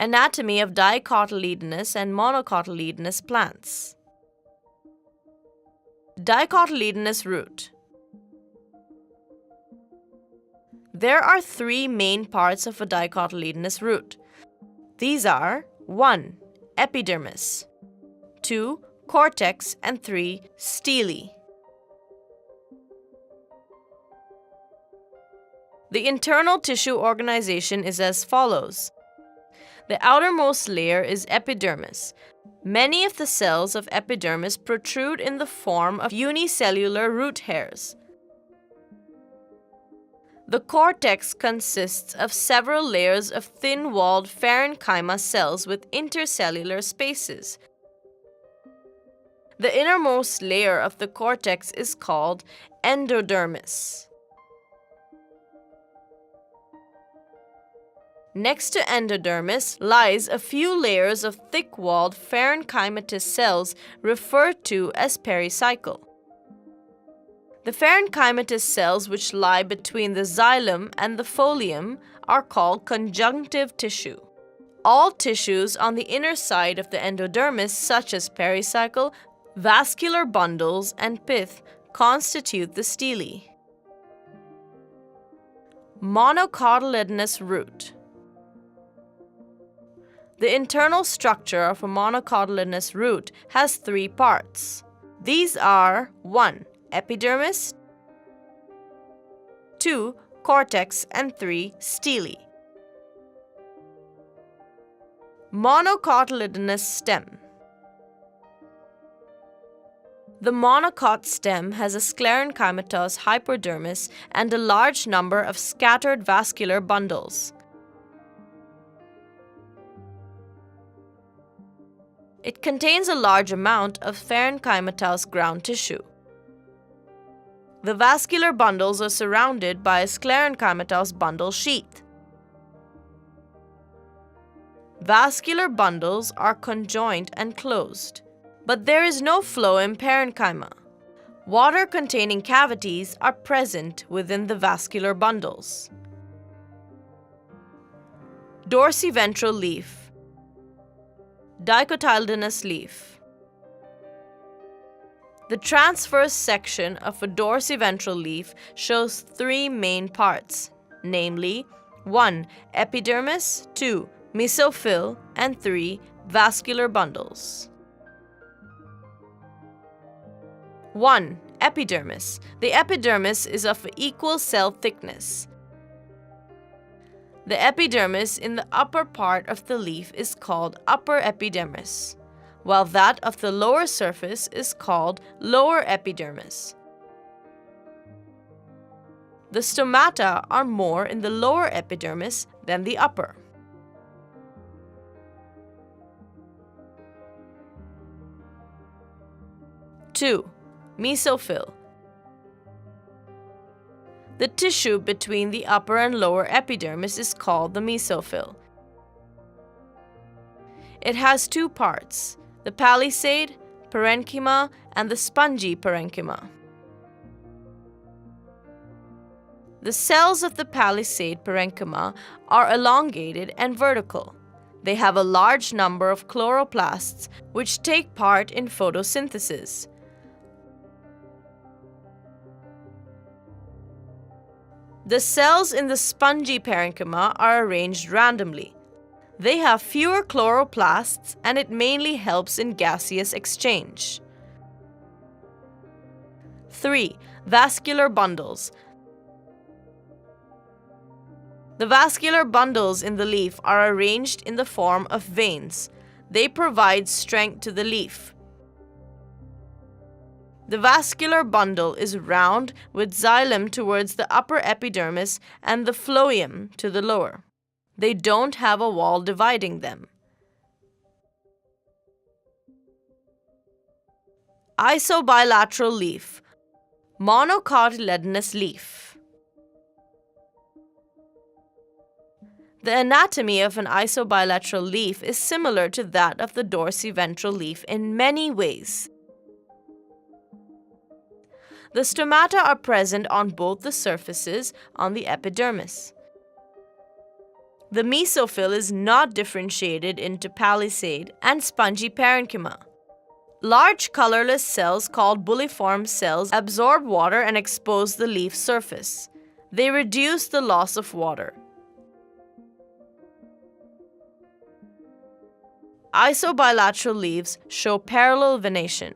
Anatomy of dicotyledonous and monocotyledonous plants. Dicotyledonous root. There are three main parts of a dicotyledonous root. These are 1. Epidermis, 2. Cortex, and 3. Stele. The internal tissue organization is as follows. The outermost layer is epidermis. Many of the cells of epidermis protrude in the form of unicellular root hairs. The cortex consists of several layers of thin-walled parenchyma cells with intercellular spaces. The innermost layer of the cortex is called endodermis. Next to endodermis lies a few layers of thick-walled parenchymatous cells referred to as pericycle. The parenchymatous cells which lie between the xylem and the folium are called conjunctive tissue. All tissues on the inner side of the endodermis, such as pericycle, vascular bundles, and pith, constitute the stele. Monocotyledonous root. The internal structure of a monocotyledonous root has three parts. These are 1. Epidermis, 2. Cortex, and 3. Stele. Monocotyledonous stem. The monocot stem has a sclerenchymatous hypodermis and a large number of scattered vascular bundles. It contains a large amount of parenchymatous ground tissue. The vascular bundles are surrounded by a sclerenchymatous bundle sheath. Vascular bundles are conjoined and closed, but there is no phloem parenchyma. Water-containing cavities are present within the vascular bundles. Dorsiventral leaf. Dicotyledonous leaf. The transverse section of a dorsiventral leaf shows three main parts, namely 1. Epidermis, 2. Mesophyll, and 3. Vascular bundles. 1. Epidermis. The epidermis is of equal cell thickness. The epidermis in the upper part of the leaf is called upper epidermis, while that of the lower surface is called lower epidermis. The stomata are more in the lower epidermis than the upper. Two. Mesophyll. The tissue between the upper and lower epidermis is called the mesophyll. It has two parts, the palisade parenchyma and the spongy parenchyma. The cells of the palisade parenchyma are elongated and vertical. They have a large number of chloroplasts which take part in photosynthesis. The cells in the spongy parenchyma are arranged randomly. They have fewer chloroplasts and it mainly helps in gaseous exchange. 3. Vascular bundles. The vascular bundles in the leaf are arranged in the form of veins. They provide strength to the leaf. The vascular bundle is round with xylem towards the upper epidermis and the phloem to the lower. They don't have a wall dividing them. Isobilateral leaf. Monocotyledonous leaf. The anatomy of an isobilateral leaf is similar to that of the dorsiventral leaf in many ways. The stomata are present on both the surfaces on the epidermis. The mesophyll is not differentiated into palisade and spongy parenchyma. Large colorless cells called bulliform cells absorb water and expose the leaf surface. They reduce the loss of water. Isobilateral leaves show parallel venation.